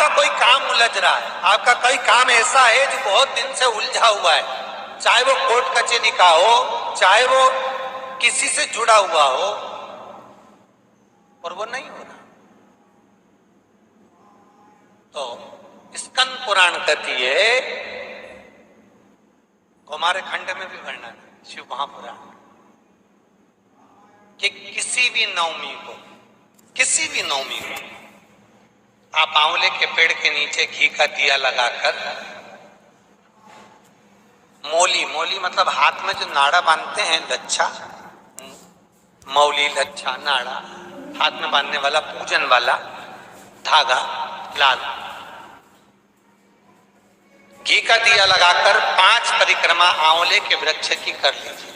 आपका कोई काम उलझ रहा है, आपका कोई काम ऐसा है जो बहुत दिन से उलझा हुआ है, चाहे वो कोर्ट कचहरी का हो, चाहे वो किसी से जुड़ा हुआ हो, और वो नहीं हो रहा, तो स्कंद पुराण कहती है, हमारे खंड में भी वर्णन है शिव महापुराण, कि किसी भी नवमी को आप आंवले के पेड़ के नीचे घी का दिया लगाकर, मौली मतलब हाथ में जो नाड़ा बांधते हैं, लच्छा, मौली, लच्छा, नाड़ा, हाथ में बांधने वाला पूजन वाला धागा लाल, घी का दिया लगाकर 5 परिक्रमा आंवले के वृक्ष की कर लीजिए,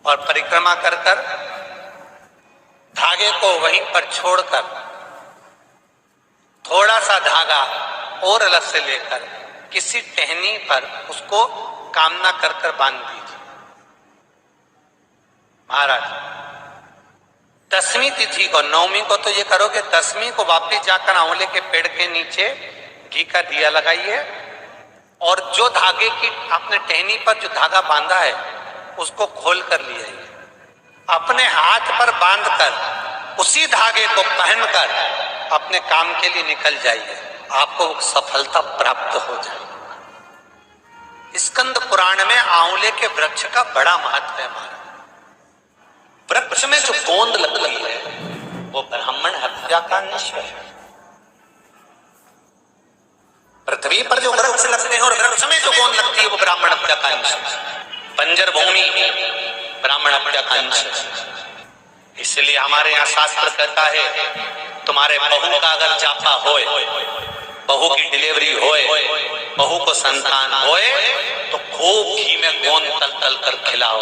और परिक्रमा कर धागे को वहीं पर छोड़कर थोड़ा सा धागा और अलग से लेकर किसी टहनी पर उसको कामना कर बांध दीजिए। महाराज, 10वीं तिथि को, 9वीं को तो ये करोगे, 10वीं को वापिस जाकर आंवले के पेड़ के नीचे घी का दिया लगाइए, और जो धागे की आपने टहनी पर जो धागा बांधा है उसको खोल कर ले आइए, अपने हाथ पर बांधकर उसी धागे को पहनकर अपने काम के लिए निकल जाइए, आपको सफलता प्राप्त हो जाएगी। स्कंद पुराण में आंवले के वृक्ष का बड़ा महत्व है। हमारा वृक्ष में जो गोंद लगती है वो ब्राह्मण हत्या का निश्चय है। पृथ्वी पर जो वृक्ष लगते हैं और वृक्ष में जो गोंद लगती है वो ब्राह्मण हत्या का अंश है। बंजर भूमि ब्राह्मण हत्या का अंश है। इसलिए हमारे यहाँ शास्त्र कहता है, तुम्हारे बहू का अगर जापा होए, बहू की डिलीवरी होए, बहू को संतान होए, तो खूब घी में गोंद तल तल कर खिलाओ।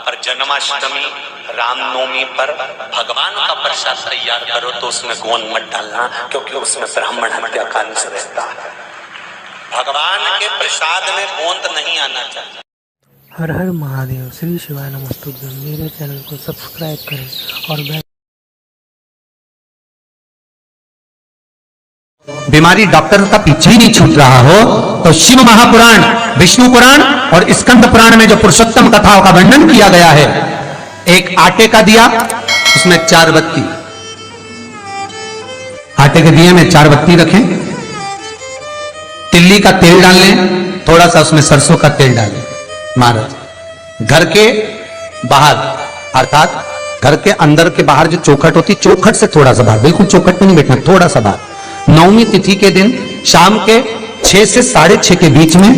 और जन्माष्टमी, रामनवमी पर भगवान का प्रसाद तैयार करो तो उसमें गोंद मत डालना, क्योंकि उसमें ब्राह्मण हत्या का अंश रहता है। भगवान के प्रसाद में गोंद नहीं आना चाहिए। हर हर महादेव, श्री शिवाय नमस्तुभ्यं। मेरे चैनल को सब्सक्राइब करें और बीमारी डॉक्टर का पीछे ही नहीं छूट रहा हो तो शिव महापुराण, विष्णु पुराण और स्कंद पुराण में जो पुरुषोत्तम कथाओं का वर्णन किया गया है, एक आटे का दिया, उसमें 4 बत्ती, आटे के दिए में 4 बत्ती रखें, तिल्ली का तेल डाल लें, थोड़ा सा उसमें सरसों का तेल डालें। महाराज, घर के बाहर अर्थात घर के अंदर के बाहर जो चौखट होती, चौखट से थोड़ा सा बाहर, बिल्कुल चौखट में नहीं बैठना, थोड़ा सा बाहर, 9वीं तिथि के दिन शाम के 6 से 6:30 के बीच में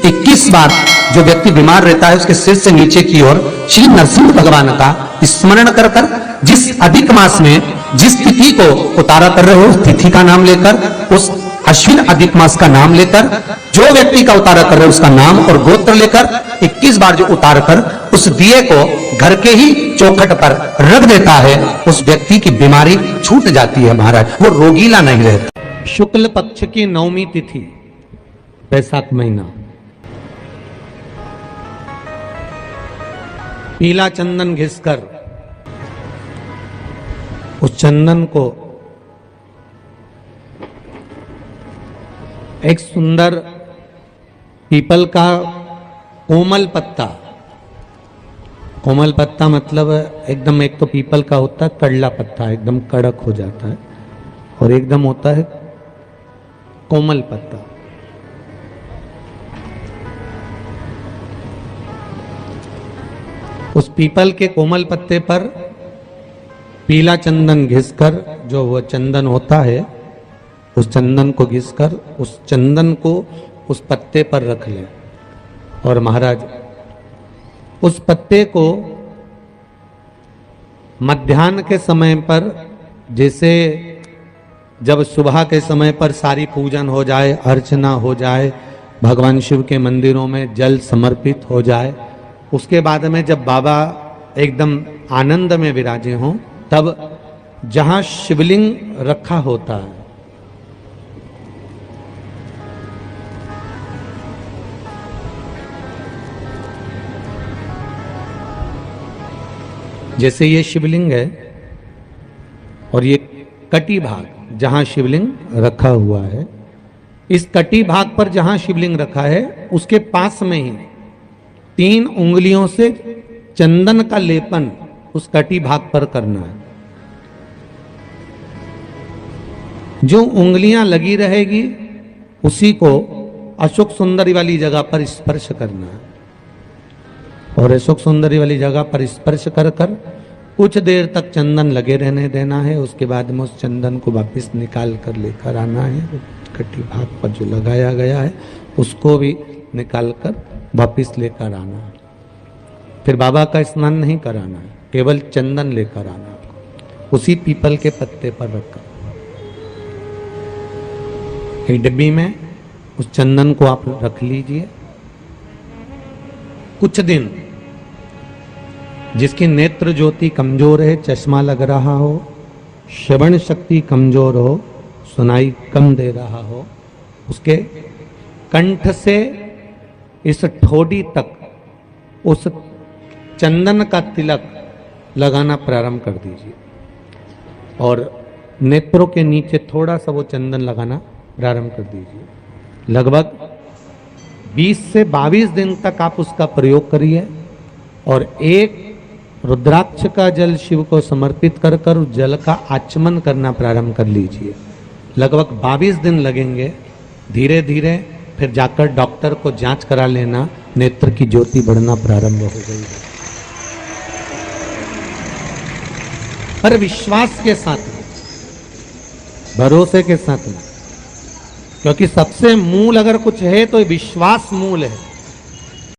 21 बार जो व्यक्ति बीमार रहता है उसके सिर से नीचे की ओर श्री नरसिंह भगवान का स्मरण कर कर, जिस अधिक मास में जिस तिथि को उतारा कर रहे हो उस तिथि का नाम लेकर, उस अश्विन अधिक मास का नाम लेकर, जो व्यक्ति का उतारा कर रहे हो उसका नाम और गोत्र लेकर 21 बार जो उतार कर उस दिए को घर के ही चौखट पर रख देता है, उस व्यक्ति की बीमारी छूट जाती है। महाराज, वो रोगीला नहीं रहता। शुक्ल पक्ष की 9वीं तिथि, बैसाख महीना, पीला चंदन घिसकर उस चंदन को एक सुंदर पीपल का कोमल पत्ता मतलब एकदम, एक तो पीपल का होता है कड़ला पत्ता, एकदम कड़क हो जाता है, और एकदम होता है कोमल पत्ता। उस पीपल के कोमल पत्ते पर पीला चंदन घिसकर, जो वह चंदन होता है, उस चंदन को घिसकर उस चंदन को उस पत्ते पर रख लें। और महाराज, उस पत्ते को मध्याह्न के समय पर, जैसे जब सुबह के समय पर सारी पूजन हो जाए, अर्चना हो जाए, भगवान शिव के मंदिरों में जल समर्पित हो जाए, उसके बाद में जब बाबा एकदम आनंद में विराजे हों, तब जहां शिवलिंग रखा होता है, जैसे ये शिवलिंग है और ये कटी भाग जहां शिवलिंग रखा हुआ है, इस कटी भाग पर जहां शिवलिंग रखा है उसके पास में ही 3 उंगलियों से चंदन का लेपन उस कटी भाग पर करना है। जो उंगलियां लगी रहेगी उसी को अशोक सुंदरी वाली जगह पर स्पर्श करना है, और अशोक सुंदरी वाली जगह पर स्पर्श कर कर कुछ देर तक चंदन लगे रहने देना है। उसके बाद में उस चंदन को वापस निकाल कर लेकर आना है। कटी भाग पर जो लगाया गया है उसको भी निकाल कर वापस लेकर आना है। फिर बाबा का स्नान नहीं कराना है, केवल चंदन लेकर आना है, उसी पीपल के पत्ते पर रखकर। एक डिब्बी में उस चंदन को आप रख लीजिए। कुछ दिन जिसकी नेत्र ज्योति कमजोर है, चश्मा लग रहा हो, श्रवण शक्ति कमजोर हो, सुनाई कम दे रहा हो, उसके कंठ से इस ठोड़ी तक उस चंदन का तिलक लगाना प्रारंभ कर दीजिए, और नेत्रों के नीचे थोड़ा सा वो चंदन लगाना प्रारंभ कर दीजिए। लगभग 20 से 22 दिन तक आप उसका प्रयोग करिए, और एक रुद्राक्ष का जल शिव को समर्पित कर कर उस जल का आचमन करना प्रारंभ कर लीजिए। लगभग 22 दिन लगेंगे। धीरे धीरे फिर जाकर डॉक्टर को जांच करा लेना, नेत्र की ज्योति बढ़ना प्रारंभ हो गई है। पर विश्वास के साथ में, भरोसे के साथ में, क्योंकि सबसे मूल अगर कुछ है तो विश्वास मूल है।